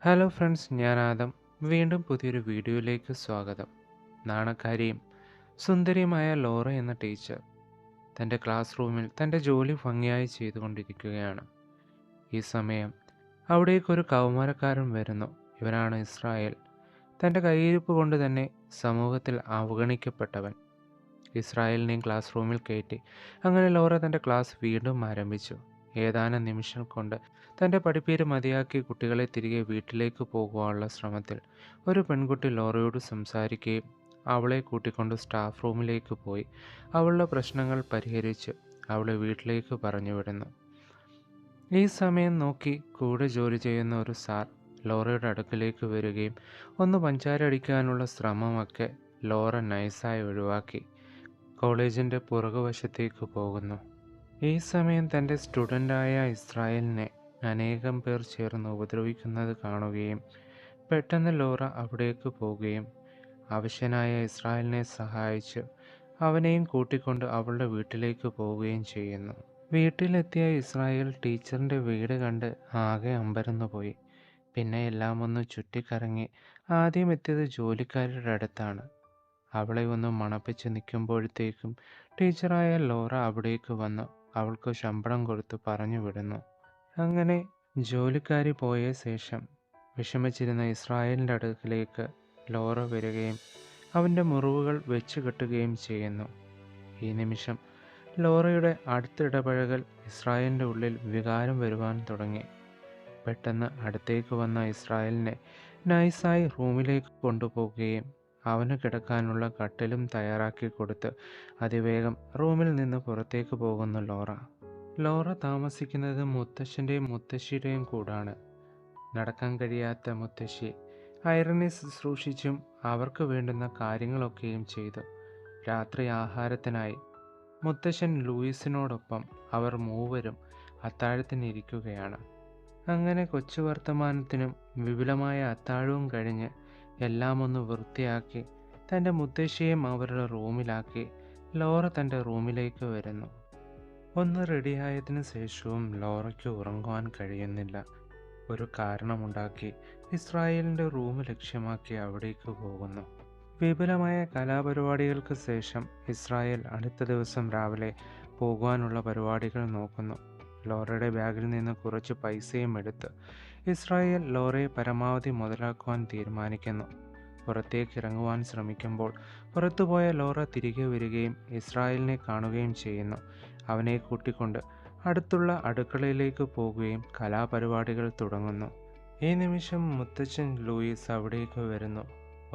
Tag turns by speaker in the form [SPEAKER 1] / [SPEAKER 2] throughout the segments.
[SPEAKER 1] Hello friends, ഞാൻ ആദം. വീണ്ടും പുതിയൊരു വീഡിയോയിലേക്ക് സ്വാഗതം. നാണക്കാരിയും സുന്ദരിയുമായ ലോറ എന്ന ടീച്ചർ തൻ്റെ ക്ലാസ് റൂമിൽ തൻ്റെ ജോലി ഭംഗിയായി ചെയ്തുകൊണ്ടിരിക്കുകയാണ്. ഈ സമയം അവിടേക്കൊരു കൗമാരക്കാരൻ വരുന്നു. ഇവനാണ് ഇസ്രായേൽ. തൻ്റെ കയ്യിരിപ്പ് കൊണ്ട് തന്നെ സമൂഹത്തിൽ അവഗണിക്കപ്പെട്ടവൻ. ഇസ്രായേലിനെയും ക്ലാസ് റൂമിൽ കയറ്റി. അങ്ങനെ ലോറ തൻ്റെ ക്ലാസ് വീണ്ടും ആരംഭിച്ചു. ഏതാനും നിമിഷം കൊണ്ട് തൻ്റെ പഠിപ്പീര് മതിയാക്കി കുട്ടികളെ തിരികെ വീട്ടിലേക്ക് പോകുവാനുള്ള ശ്രമത്തിൽ ഒരു പെൺകുട്ടി ലോറയോട് സംസാരിക്കുകയും അവളെ കൂട്ടിക്കൊണ്ട് സ്റ്റാഫ് റൂമിലേക്ക് പോയി അവളുടെ പ്രശ്നങ്ങൾ പരിഹരിച്ച് അവളെ വീട്ടിലേക്ക് പറഞ്ഞു വിടുന്നു. ഈ സമയം നോക്കി കൂടെ ജോലി ചെയ്യുന്ന ഒരു സാർ ലോറയുടെ അടുക്കലേക്ക് വരികയും ഒന്ന് പഞ്ചാര അടിക്കാനുള്ള ശ്രമമൊക്കെ ലോറ നൈസായി ഒഴിവാക്കി കോളേജിൻ്റെ പുറകുവശത്തേക്ക് പോകുന്നു. ഈ സമയം തൻ്റെ സ്റ്റുഡൻ്റായ ഇസ്രായേലിനെ അനേകം പേർ ചേർന്ന് ഉപദ്രവിക്കുന്നത് കാണുകയും പെട്ടെന്ന് ലോറ അവിടേക്ക് പോവുകയും അവശനായ ഇസ്രായേലിനെ സഹായിച്ച് അവനെയും കൂട്ടിക്കൊണ്ട് അവളുടെ വീട്ടിലേക്ക് പോവുകയും ചെയ്യുന്നു. വീട്ടിലെത്തിയ ഇസ്രായേൽ ടീച്ചറിൻ്റെ വീട് കണ്ട് ആകെ അമ്പരന്നു പോയി. പിന്നെ എല്ലാം ഒന്ന് ചുറ്റിക്കറങ്ങി ആദ്യം എത്തിയത് ജോലിക്കാരുടെ അടുത്താണ്. അവളെ ഒന്ന് മണപ്പിച്ച് നിൽക്കുമ്പോഴത്തേക്കും ടീച്ചറായ ലോറ അവിടേക്ക് വന്ന് അവൾക്ക് ശമ്പളം കൊടുത്ത് പറഞ്ഞു വിടുന്നു. അങ്ങനെ ജോലിക്കാരി പോയ ശേഷം വിഷമിച്ചിരുന്ന ഇസ്രായേലിൻ്റെ അടുക്കിലേക്ക് ലോറ വരികയും അവൻ്റെ മുറിവുകൾ വെച്ച് കെട്ടുകയും ചെയ്യുന്നു. ഈ നിമിഷം ലോറയുടെ അടുത്തിടപഴകൽ ഇസ്രായേലിൻ്റെ ഉള്ളിൽ വികാരം വരുവാൻ തുടങ്ങി. പെട്ടെന്ന് അടുത്തേക്ക് വന്ന ഇസ്രായേലിനെ നൈസായി റൂമിലേക്ക് കൊണ്ടുപോവുകയും അവന് കിടക്കാനുള്ള കട്ടിലും തയ്യാറാക്കി കൊടുത്ത് അതിവേഗം റൂമിൽ നിന്ന് പുറത്തേക്ക് പോകുന്നു ലോറ. ലോറ താമസിക്കുന്നത് മുത്തശ്ശൻ്റെയും മുത്തശ്ശിയുടെയും കൂടാണ്. നടക്കാൻ കഴിയാത്ത മുത്തശ്ശി ഐറനെ ശുശ്രൂഷിച്ചും അവർക്ക് വേണ്ടുന്ന കാര്യങ്ങളൊക്കെയും ചെയ്തു. രാത്രി ആഹാരത്തിനായി മുത്തശ്ശൻ ലൂയിസിനോടൊപ്പം അവർ മൂവരും അത്താഴത്തിനിരിക്കുകയാണ്. അങ്ങനെ കൊച്ചു വർത്തമാനത്തിനും വിപുലമായ അത്താഴവും കഴിഞ്ഞ് എല്ലാം ഒന്ന് വൃത്തിയാക്കി തൻ്റെ മുത്തശ്ശിയും അവരുടെ റൂമിലാക്കി ലോറ തൻ്റെ റൂമിലേക്ക് വരുന്നു. ഒന്ന് റെഡിയായതിനു ശേഷവും ലോറയ്ക്ക് ഉറങ്ങുവാൻ കഴിയുന്നില്ല. ഒരു കാരണമുണ്ടാക്കി ഇസ്രായേലിൻ്റെ റൂം ലക്ഷ്യമാക്കി അവിടേക്ക് പോകുന്നു. വിപുലമായ കലാപരിപാടികൾക്ക് ശേഷം ഇസ്രായേൽ അടുത്ത ദിവസം രാവിലെ പോകുവാനുള്ള പരിപാടികൾ നോക്കുന്നു. ലോറയുടെ ബാഗിൽ നിന്ന് കുറച്ച് പൈസയും എടുത്ത് ഇസ്രായേൽ ലോറയെ പരമാവധി മുതലാക്കുവാൻ തീരുമാനിക്കുന്നു. പുറത്തേക്ക് ഇറങ്ങുവാൻ ശ്രമിക്കുമ്പോൾ പുറത്തുപോയ ലോറ തിരികെ വരികയും ഇസ്രായേലിനെ കാണുകയും ചെയ്യുന്നു. അവനെ കൂട്ടിക്കൊണ്ട് അടുത്തുള്ള അടുക്കളയിലേക്ക് പോകുകയും കലാപരിപാടികൾ തുടങ്ങുന്നു. ഈ നിമിഷം മുത്തച്ഛൻ ലൂയിസ് അവിടേക്ക് വരുന്നു.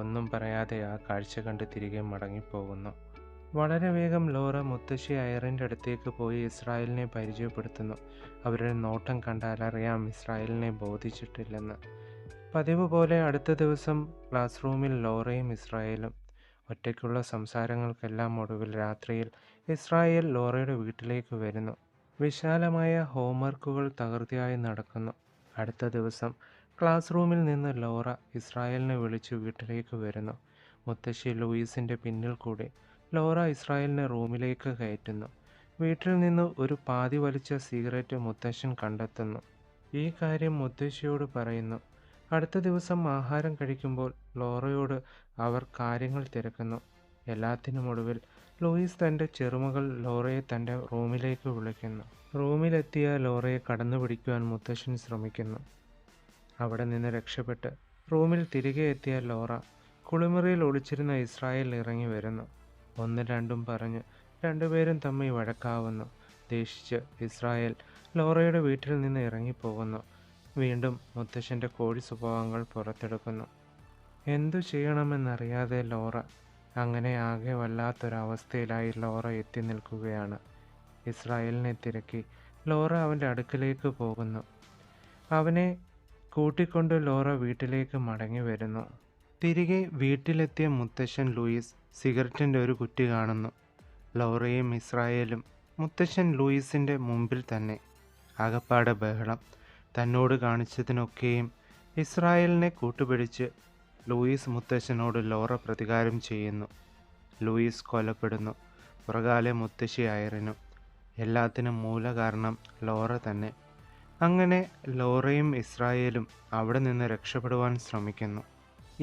[SPEAKER 1] ഒന്നും പറയാതെ ആ കാഴ്ച കണ്ട് തിരികെ മടങ്ങിപ്പോകുന്നു. വളരെ വേഗം ലോറ മുത്തശ്ശി ഐറിൻ്റെ അടുത്തേക്ക് പോയി ഇസ്രായേലിനെ പരിചയപ്പെടുത്തുന്നു. അവരുടെ നോട്ടം കണ്ടാൽ അറിയാം ഇസ്രായേലിനെ ബോധിച്ചിട്ടില്ലെന്ന്. പതിവ് പോലെ അടുത്ത ദിവസം ക്ലാസ് റൂമിൽ ലോറയും ഇസ്രായേലും ഒറ്റയ്ക്കുള്ള സംസാരങ്ങൾക്കെല്ലാം ഒടുവിൽ രാത്രിയിൽ ഇസ്രായേൽ ലോറയുടെ വീട്ടിലേക്ക് വരുന്നു. വിശാലമായ ഹോംവർക്കുകൾ തകൃതിയായി നടക്കുന്നു. അടുത്ത ദിവസം ക്ലാസ് റൂമിൽ നിന്ന് ലോറ ഇസ്രായേലിനെ വിളിച്ച് വീട്ടിലേക്ക് വരുന്നു. മുത്തശ്ശി ലൂയിസിൻ്റെ പിന്നിൽ കൂടി ലോറ ഇസ്രായേലിനെ റൂമിലേക്ക് കയറ്റുന്നു. വീട്ടിൽ നിന്ന് ഒരു പാതി വലിച്ച സിഗരറ്റ് മുത്തശ്ശൻ കണ്ടെത്തുന്നു. ഈ കാര്യം മുത്തശ്ശിയോട് പറയുന്നു. അടുത്ത ദിവസം ആഹാരം കഴിക്കുമ്പോൾ ലോറയോട് അവർ കാര്യങ്ങൾ തിരക്കുന്നു. എല്ലാത്തിനുമൊടുവിൽ ലൂയിസ് തൻ്റെ ചെറുമകൾ ലോറയെ തൻ്റെ റൂമിലേക്ക് വിളിക്കുന്നു. റൂമിലെത്തിയ ലോറയെ കടന്നുപിടിക്കുവാൻ മുത്തശ്ശൻ ശ്രമിക്കുന്നു. അവിടെ നിന്ന് രക്ഷപ്പെട്ട് റൂമിൽ തിരികെ എത്തിയ ലോറ കുളിമുറിയിൽ ഒളിച്ചിരുന്ന ഇസ്രായേൽ ഇറങ്ങി വരുന്നു. ഒന്നും രണ്ടും പറഞ്ഞ് രണ്ടുപേരും തമ്മിൽ വഴക്കാവുന്നു. ദേഷിച്ച് ഇസ്രായേൽ ലോറയുടെ വീട്ടിൽ നിന്ന് ഇറങ്ങിപ്പോകുന്നു. വീണ്ടും മുത്തശ്ശൻ്റെ കോഴി സ്വഭാവങ്ങൾ പുറത്തെടുക്കുന്നു. എന്തു ചെയ്യണമെന്നറിയാതെ ലോറ അങ്ങനെ ആകെ വല്ലാത്തൊരവസ്ഥയിലായി ലോറ എത്തി നിൽക്കുകയാണ്. ഇസ്രായേലിനെ തിരക്കി ലോറ അവൻ്റെ അടുക്കലേക്ക് പോകുന്നു. അവനെ കൂട്ടിക്കൊണ്ട് ലോറ വീട്ടിലേക്ക് മടങ്ങി വരുന്നു. തിരികെ വീട്ടിലെത്തിയ മുത്തശ്ശൻ ലൂയിസ് സിഗരറ്റിൻ്റെ ഒരു കുറ്റി കാണുന്നു. ലോറയും ഇസ്രായേലും മുത്തശ്ശൻ ലൂയിസിൻ്റെ മുമ്പിൽ തന്നെ. ആകപ്പാടെ ബഹളം. തന്നോട് കാണിച്ചതിനൊക്കെയും ഇസ്രായേലിനെ കൂട്ടുപിടിച്ച് ലൂയിസ് മുത്തശ്ശനോട് ലോറ പ്രതികാരം ചെയ്യുന്നു. ലൂയിസ് കൊല്ലപ്പെടുന്നു. പുറകാലെ മുത്തശ്ശി ഐറിനും. എല്ലാത്തിനും മൂലകാരണം ലോറ തന്നെ. അങ്ങനെ ലോറയും ഇസ്രായേലും അവിടെ നിന്ന് രക്ഷപ്പെടുവാൻ ശ്രമിക്കുന്നു.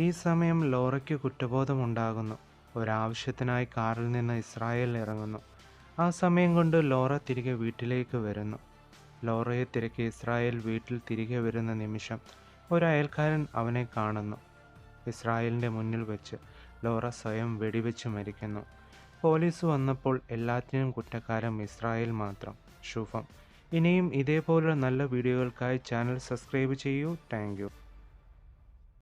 [SPEAKER 1] ഈ സമയം ലോറയ്ക്ക് കുറ്റബോധമുണ്ടാകുന്നു. ഒരാവശ്യത്തിനായി കാറിൽ നിന്ന് ഇസ്രായേൽ ഇറങ്ങുന്നു. ആ സമയം കൊണ്ട് ലോറ തിരികെ വീട്ടിലേക്ക് വരുന്നു. ലോറയെ തിരക്കി ഇസ്രായേൽ വീട്ടിൽ തിരികെ വരുന്ന നിമിഷം ഒരു അയൽക്കാരൻ അവനെ കാണുന്നു. ഇസ്രായേലിൻ്റെ മുന്നിൽ വെച്ച് ലോറ സ്വയം വെടിവെച്ച് മരിക്കുന്നു. പോലീസ് വന്നപ്പോൾ എല്ലാത്തിനും കുറ്റക്കാരൻ ഇസ്രായേൽ മാത്രം. ശുഭം. ഇനിയും ഇതേപോലുള്ള നല്ല വീഡിയോകൾക്കായി ചാനൽ സബ്സ്ക്രൈബ് ചെയ്യൂ. Thank you.